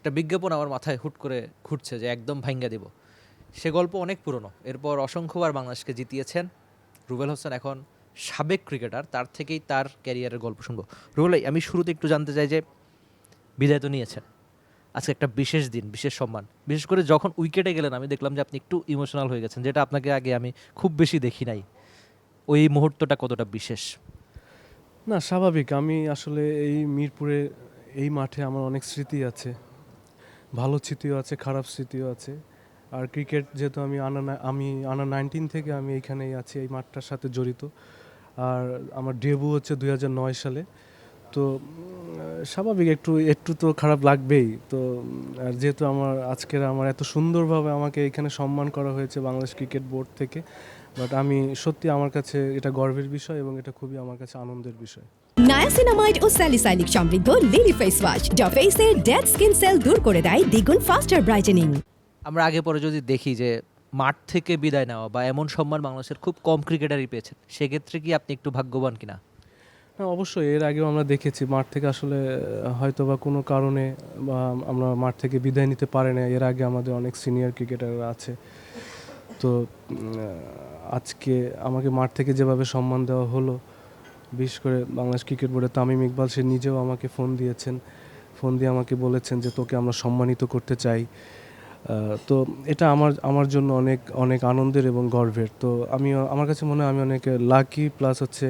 একটা বিজ্ঞাপন আমার মাথায় হুট করে ঘুরছে যে একদম ভাঙ্গা দিব। সে গল্প অনেক পুরনো, এরপর অসংখ্যবার বাংলাদেশকে জিতিয়েছেন রুবেল হোসেন। এখন সাবেক ক্রিকেটার, তার থেকেই তার ক্যারিয়ারের গল্প শুনবো। রুবেল ভাই, আমি শুরুতে একটু জানতে চাই যে বিদায় তো নিয়েছেন, আজকে একটা বিশেষ দিন, বিশেষ সম্মান। বিশেষ করে যখন উইকেটে গেলেন আমি দেখলাম যে আপনি একটু ইমোশনাল হয়ে গেছেন, যেটা আপনাকে আগে আমি খুব বেশি দেখি নাই। ওই মুহূর্তটা কতটা বিশেষ? না, স্বাভাবিক। আমি আসলে এই মিরপুরে এই মাঠে আমার অনেক স্মৃতি আছে, ভালো স্মৃতিও আছে, খারাপ স্মৃতিও আছে। আর ক্রিকেট যেহেতু আমি আন্ডার 19 থেকে আমি এইখানেই আছি, এই মাঠটার সাথে জড়িত। আর আমার ডেবু হচ্ছে 2009 সালে। তো স্বাভাবিক একটু একটু তো খারাপ লাগবেই। তো আর যেহেতু আমার এত সুন্দরভাবে আমাকে এখানে সম্মান করা হয়েছে বাংলাদেশ ক্রিকেট বোর্ড থেকে, বাট আমি সত্যি, আমার কাছে এটা গর্বের বিষয় এবং এটা খুবই আমার কাছে আনন্দের বিষয়। নায়াসিনামাইড ও স্যালিসাইলিক সমৃদ্ধ লিলি ফেস ওয়াশ যা ফেসের ডেড স্কিন সেল দূর করে দেয় দ্বিগুণ ফাস্টার ব্রাইটেনিং। আমরা আগে পরে যদি দেখি যে মাঠ থেকে বিদায় নেওয়া বা এমন সম্মান বাংলাদেশের খুব কম ক্রিকেটারই পেয়েছেন, সেক্ষেত্রে কি আপনি একটু ভাগ্যবান কিনা? হ্যাঁ, অবশ্যই। এর আগেও আমরা দেখেছি মাঠ থেকে আসলে হয়তো বা কোনো কারণে বা আমরা মাঠ থেকে বিদায় নিতে পারি না। এর আগে আমাদের অনেক সিনিয়র ক্রিকেটাররা আছে। তো আজকে আমাকে মাঠ থেকে যেভাবে সম্মান দেওয়া হলো, বিশেষ করে বাংলাদেশ ক্রিকেট বোর্ডের তামিম ইকবাল, সে নিজেও আমাকে ফোন দিয়েছেন। ফোন দিয়ে আমাকে বলেছেন যে তোকে আমরা সম্মানিত করতে চাই। তো এটা আমার আমার জন্য অনেক অনেক আনন্দের এবং গর্বের। তো আমার কাছে মনে হয় আমি অনেক লাকি, প্লাস হচ্ছে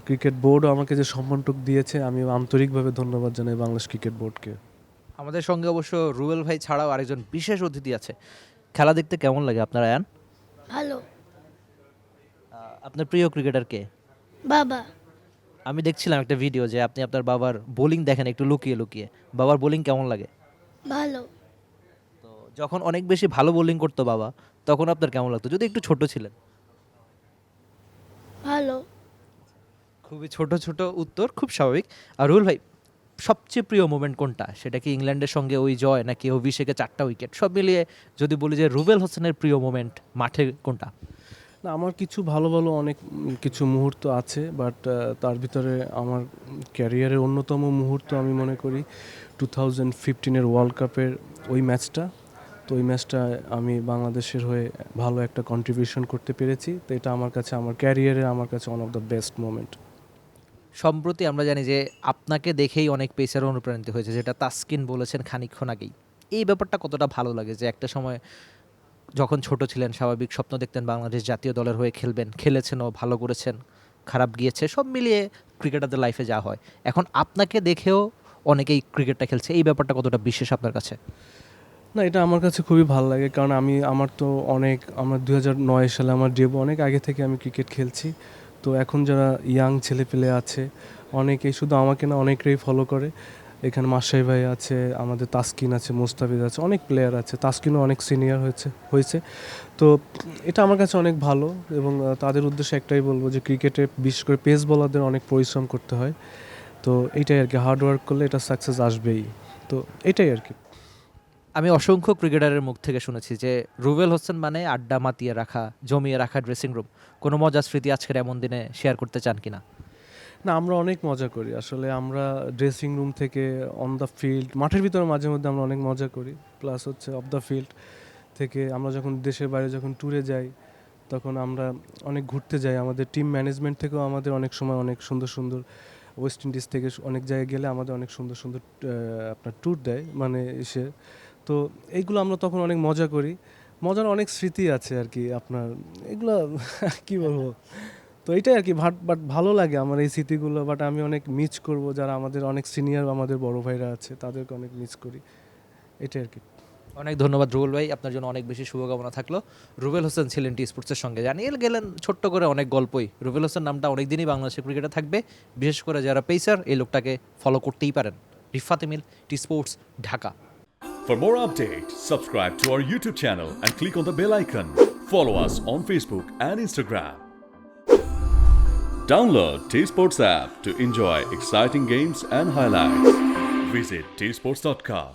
ক্রিকেট বোর্ডও আমাকে যে সম্মানটুকু দিয়েছে, আমি আন্তরিকভাবে ধন্যবাদ জানাই বাংলাদেশ ক্রিকেট বোর্ডকে। আমাদের সঙ্গে অবশ্য রুবেল ভাই ছাড়াও আরেকজন বিশেষ অতিথি আছে। খেলা দেখতে কেমন লাগে আপনার আয়ান? ভালো। আপনার প্রিয় ক্রিকেটার কে? বাবা। আমি দেখছিলাম একটা ভিডিও যে আপনি আপনার বাবার বোলিং দেখেন একটু লুকিয়ে লুকিয়ে। বাবার বোলিং কেমন লাগে? ভালো। তো যখন অনেক বেশি ভালো বোলিং করতো বাবা, তখন আপনার কেমন লাগতো, যদি একটু ছোট ছিলেন? ভালো। খুবই ছোট ছোট উত্তর, খুব স্বাভাবিক। আর রুবেল ভাই, সবচেয়ে প্রিয় মোমেন্ট কোনটা? সেটা কি ইংল্যান্ডের সঙ্গে ওই জয়, নাকি অভিষেকে 4টা উইকেট? সব মিলিয়ে যদি বলি যে রুবেল হোসেনের প্রিয় মোমেন্ট মাঠে কোনটা? না, আমার কিছু ভালো ভালো অনেক কিছু মুহূর্ত আছে, বাট তার ভিতরে আমার ক্যারিয়ারের অন্যতম মুহূর্ত আমি মনে করি 2015-এর ওয়ার্ল্ড কাপের ওই ম্যাচটা। তো ওই ম্যাচটা আমি বাংলাদেশের হয়ে ভালো একটা কন্ট্রিবিউশন করতে পেরেছি। তো এটা আমার কাছে, আমার ক্যারিয়ারে আমার কাছে one of the best moment. সম্প্রতি আমরা জানি যে আপনাকে দেখেই অনেক পেসার অনুপ্রাণিত হয়েছে, যেটা তাসকিন বলেছেন খানিকক্ষণ আগেই। এই ব্যাপারটা কতটা ভালো লাগে যে একটা সময় যখন ছোট ছিলেন স্বাভাবিক স্বপ্ন দেখতেন বাংলাদেশ জাতীয় দলের হয়ে খেলবেন, খেলেছেনও, ভালো করেছেন, খারাপ গিয়েছে, সব মিলিয়ে ক্রিকেটারদের লাইফে যা হয়, এখন আপনাকে দেখেও অনেকেই ক্রিকেটটা খেলছে। এই ব্যাপারটা কতটা বিশেষ আপনার কাছে? না, এটা আমার কাছে খুবই ভালো লাগে, কারণ আমার 2009 সালে আমার ডেবু, অনেক আগে থেকে আমি ক্রিকেট খেলছি। তো এখন যারা ইয়াং ছেলেপেলে আছে, অনেকেই, শুধু আমাকে না, অনেকেই ফলো করে। এখানে মাসাই ভাই আছে, আমাদের তাসকিন আছে, মোস্তাফিজ আছে, অনেক প্লেয়ার আছে, তাসকিনও অনেক সিনিয়র হয়েছে। তো এটা আমার কাছে অনেক ভালো, এবং তাদের উদ্দেশ্যে একটাই বলবো যে ক্রিকেটে বিশেষ করে পেস বোলারদের অনেক পরিশ্রম করতে হয়। তো এইটাই আর কি, হার্ড ওয়ার্ক করলে এটা সাকসেস আসবেই। তো এটাই আর কি। আমি অসংখ্য ক্রিকেটারের মুখ থেকে শুনেছি যে রুবেল হোসেন মানে আড্ডা মাতিয়ে রাখা, জমিয়ে রাখা ড্রেসিং রুম। কোনো মজার স্মৃতি আজকের এমন দিনে শেয়ার করতে চান কিনা? না, আমরা অনেক মজা করি আসলে। আমরা ড্রেসিং রুম থেকে অন দ্য ফিল্ড, মাঠের ভিতরে মাঝে মধ্যে আমরা অনেক মজা করি, প্লাস হচ্ছে অফ দ্য ফিল্ড থেকে আমরা যখন দেশের বাইরে যখন ট্যুরে যাই, তখন আমরা অনেক ঘুরতে যাই। আমাদের টিম ম্যানেজমেন্ট থেকেও আমাদের অনেক সময় অনেক সুন্দর সুন্দর, ওয়েস্ট ইন্ডিজ থেকে অনেক জায়গায় গেলে আমাদের অনেক সুন্দর সুন্দর আপনার ট্যুর দেয়, মানে এসে। তো এইগুলো আমরা তখন অনেক মজা করি। মজার অনেক স্মৃতি আছে আর কি আপনার, এগুলো কি বলবো। তো এইটাই আর কি, বাট ভালো লাগে আমার এই স্মৃতিগুলো। বাট আমি অনেক মিস করব যারা আমাদের অনেক সিনিয়র, আমাদের বড় ভাইরা আছে, তাদেরকে অনেক মিস করি। এটাই আর কি। অনেক ধন্যবাদ রুবেল ভাই, আপনার জন্য অনেক বেশি শুভকামনা থাকলো। রুবেল হোসেন ছিলেন টি স্পোর্টসের সঙ্গে, জানিয়ে গেলেন ছোট্ট করে অনেক গল্পই। রুবেল হোসেন নামটা অনেকদিনই বাংলাদেশের ক্রিকেটে থাকবে, বিশেষ করে যারা পেসার এই লোকটাকে ফলো করতেই পারেন। Rifat Emil, T Sports, Dhaka. For more updates, subscribe to our YouTube channel and click on the bell icon. Follow us on Facebook and Instagram. Download T Sports app to enjoy exciting games and highlights. Visit tsports.com.